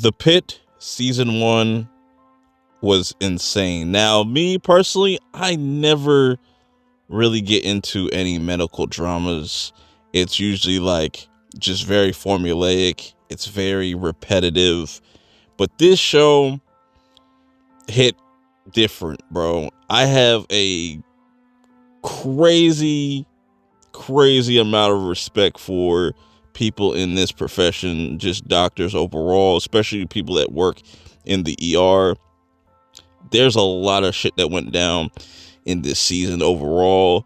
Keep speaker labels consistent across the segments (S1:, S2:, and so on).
S1: The Pitt season 1 was insane. Now, me personally, I never really get into any medical dramas. It's usually like just very formulaic. It's very repetitive. But this show hit different, bro. I have a crazy amount of respect for people in this profession, just doctors overall, especially people that work in the ER. There's a lot of shit that went down in this season overall.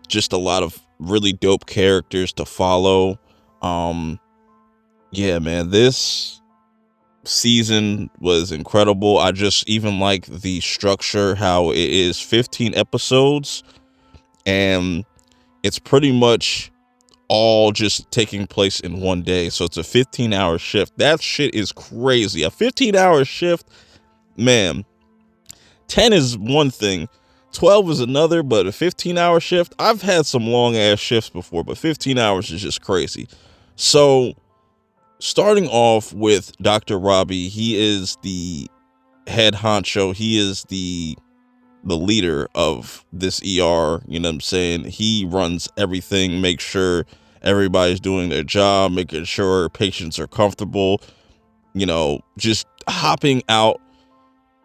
S1: Just a lot of really dope characters to follow. Yeah, man, this season was incredible. I just even like the structure, how it is 15 episodes and it's pretty much all just taking place in one day. So it's a 15-hour shift. That shit is crazy. A 15-hour shift, man. 10 is one thing, 12 is another, but a 15-hour shift, I've had some long ass shifts before, but 15 hours is just crazy. So starting off with Dr. Robbie, he is the head honcho. He is the leader of this ER, you know what I'm saying? He runs everything, makes sure everybody's doing their job, making sure patients are comfortable, you know, just hopping out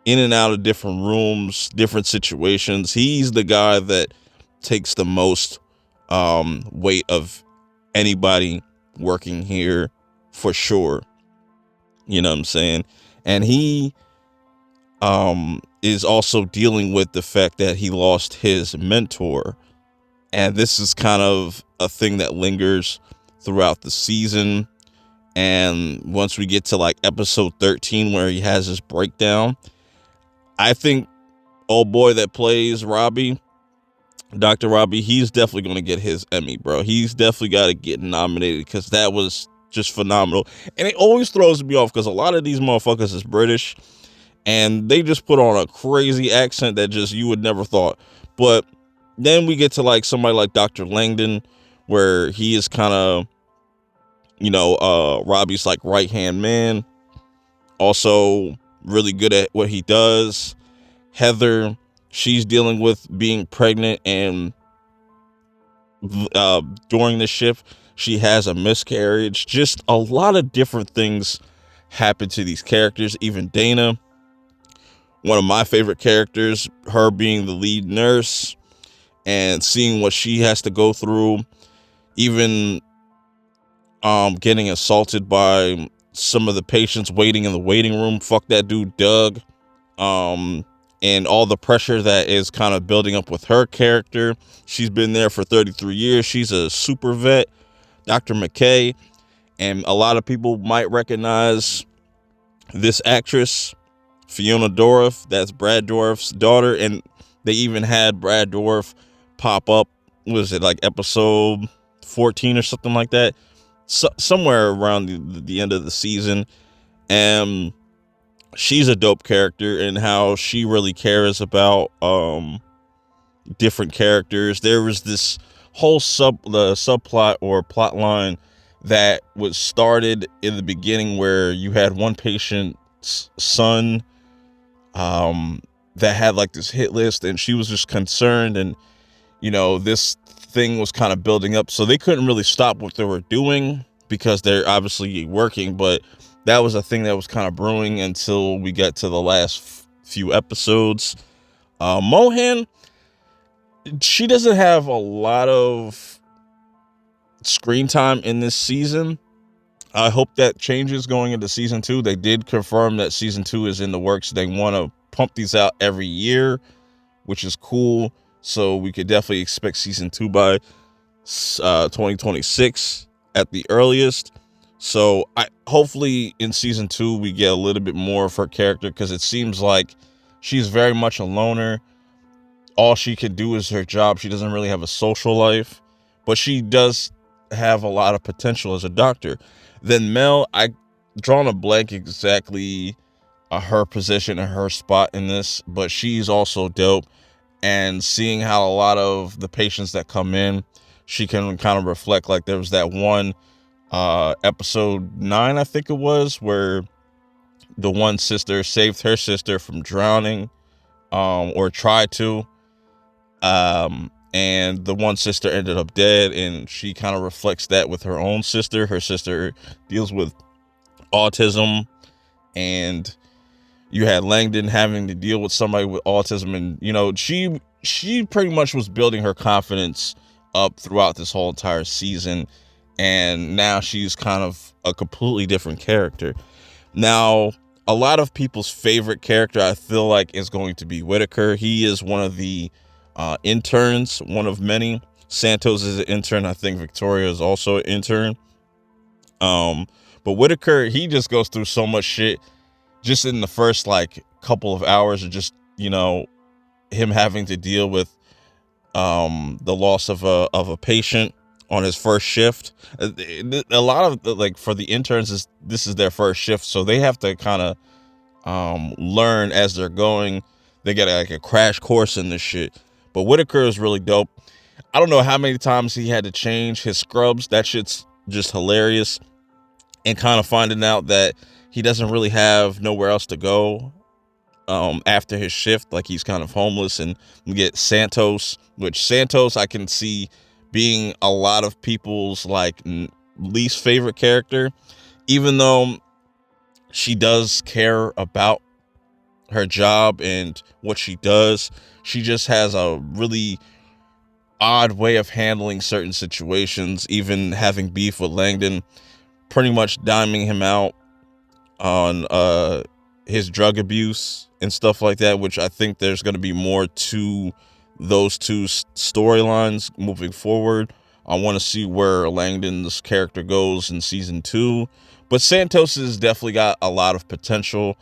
S1: in and out of different rooms, different situations. He's the guy that takes the most weight of anybody working here for sure. You know what I'm saying? And he is also dealing with the fact that he lost his mentor. And this is kind of a thing that lingers throughout the season. And once we get to like episode 13, where he has his breakdown, I think old boy that plays Robbie, Dr. Robbie, he's definitely going to get his Emmy, bro. He's definitely got to get nominated because that was just phenomenal. And it always throws me off because a lot of these motherfuckers is British and they just put on a crazy accent that just you would never thought. But then we get to like somebody like Dr. Langdon, where he is kind of, you know, Robbie's like right-hand man. Also really good at what he does. Heather, she's dealing with being pregnant, and during the shift, she has a miscarriage. Just a lot of different things happen to these characters. Even Dana, one of my favorite characters, her being the lead nurse and seeing what she has to go through, even getting assaulted by some of the patients waiting in the waiting room. Fuck that dude, Doug. And all the pressure that is kind of building up with her character. She's been there for 33 years. She's a super vet. Dr. McKay. And a lot of people might recognize this actress, Fiona Dourif. That's Brad Dourif's daughter. And they even had Brad Dourif pop up. Was it like episode 14 or something like that? So, somewhere around the end of the season. And she's a dope character, and how she really cares about different characters. There was this whole subplot or plot line that was started in the beginning, where you had one patient's son that had like this hit list, and she was just concerned, and you know, this thing was kind of building up, so they couldn't really stop what they were doing because they're obviously working. But that was a thing that was kind of brewing until we got to the last few episodes. Mohan, she doesn't have a lot of screen time in this season. I hope that changes going into season 2. They did confirm that season 2 is in the works. They want to pump these out every year, which is cool. So we could definitely expect season 2 by 2026 at the earliest. So hopefully in season 2 we get a little bit more of her character, because it seems like she's very much a loner. All she can do is her job. She doesn't really have a social life, but she does have a lot of potential as a doctor. Then Mel, I drawn a blank exactly her position and her spot in this, but she's also dope. And seeing how a lot of the patients that come in, she can kind of reflect. Like there was that one episode 9, I think it was, where the one sister saved her sister from drowning, or tried to. And the one sister ended up dead, and she kind of reflects that with her own sister. Her sister deals with autism, and you had Langdon having to deal with somebody with autism, and she pretty much was building her confidence up throughout this whole entire season, and now she's kind of a completely different character. Now, a lot of people's favorite character, I feel like, is going to be Whitaker. He is one of the interns, one of many. Santos is an intern. I think Victoria is also an intern. But Whitaker, he just goes through so much shit just in the first like couple of hours of just, him having to deal with the loss of a patient on his first shift. A lot of like for the interns, this is their first shift, so they have to kind of learn as they're going. They get like a crash course in this shit. But Whitaker is really dope. I don't know how many times he had to change his scrubs. That shit's just hilarious. And kind of finding out that he doesn't really have nowhere else to go after his shift. Like, he's kind of homeless. And we get Santos, which Santos I can see being a lot of people's like least favorite character, even though she does care about her job and what she does. She just has a really odd way of handling certain situations, even having beef with Langdon, pretty much diming him out on his drug abuse and stuff like that, which I think there's going to be more to those two storylines moving forward. I want to see where Langdon's character goes in season 2, but Santos has definitely got a lot of potential,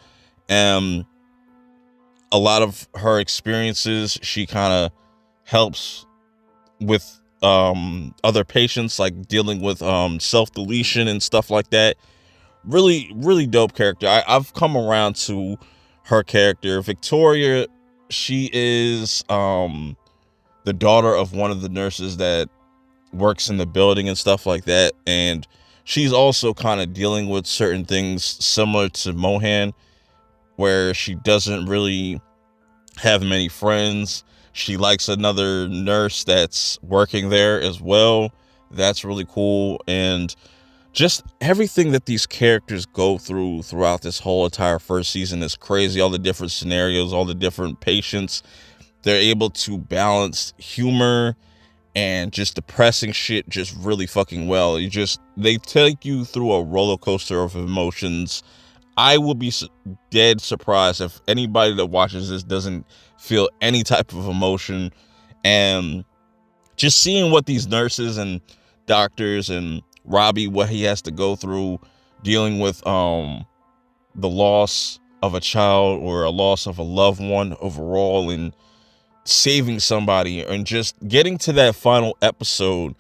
S1: and a lot of her experiences, she kind of helps with other patients, like dealing with self-deletion and stuff like that. Really, really dope character. I've come around to her character. Victoria, she is the daughter of one of the nurses that works in the building and stuff like that, and she's also kind of dealing with certain things similar to Mohan, where she doesn't really have many friends. She likes another nurse that's working there as well. That's really cool. And just everything that these characters go throughout this whole entire first season is crazy. All the different scenarios, all the different patients. They're able to balance humor and just depressing shit just really fucking well. They take you through a roller coaster of emotions. I will be dead surprised if anybody that watches this doesn't feel any type of emotion. And just seeing what these nurses and doctors and Robbie, what he has to go through dealing with the loss of a child or a loss of a loved one overall, and saving somebody, and just getting to that final episode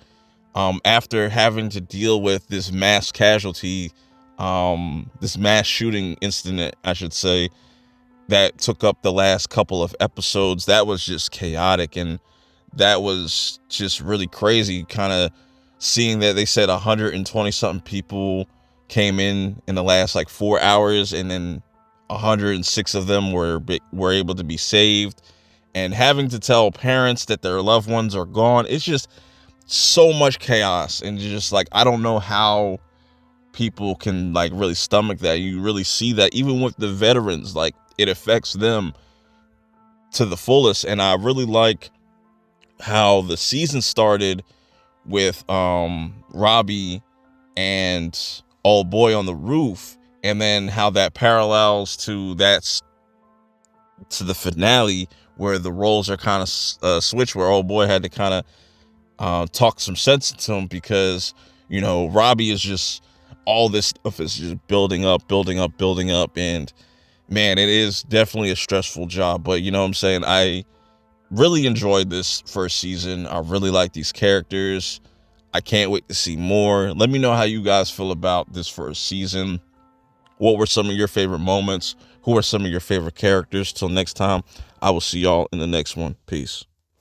S1: after having to deal with this mass casualty, this mass shooting incident, I should say, that took up the last couple of episodes. That was just chaotic, and that was just really crazy, kind of seeing that they said 120 something people came in the last like 4 hours, and then 106 of them were able to be saved, and having to tell parents that their loved ones are gone. It's just so much chaos, and just like, I don't know how people can like really stomach that. You really see that even with the veterans, like, it affects them to the fullest. And I really like how the season started with Robbie and old boy on the roof, and then how that parallels to the finale, where the roles are kind of switched, where old boy had to kind of talk some sense into him, because Robbie is just, all this stuff is just building up, and man, it is definitely a stressful job. But you know what I'm saying, I really enjoyed this first season. I really like these characters. I can't wait to see more. Let me know how you guys feel about this first season. What were some of your favorite moments? Who are some of your favorite characters? Till next time, I will see y'all in the next one. Peace.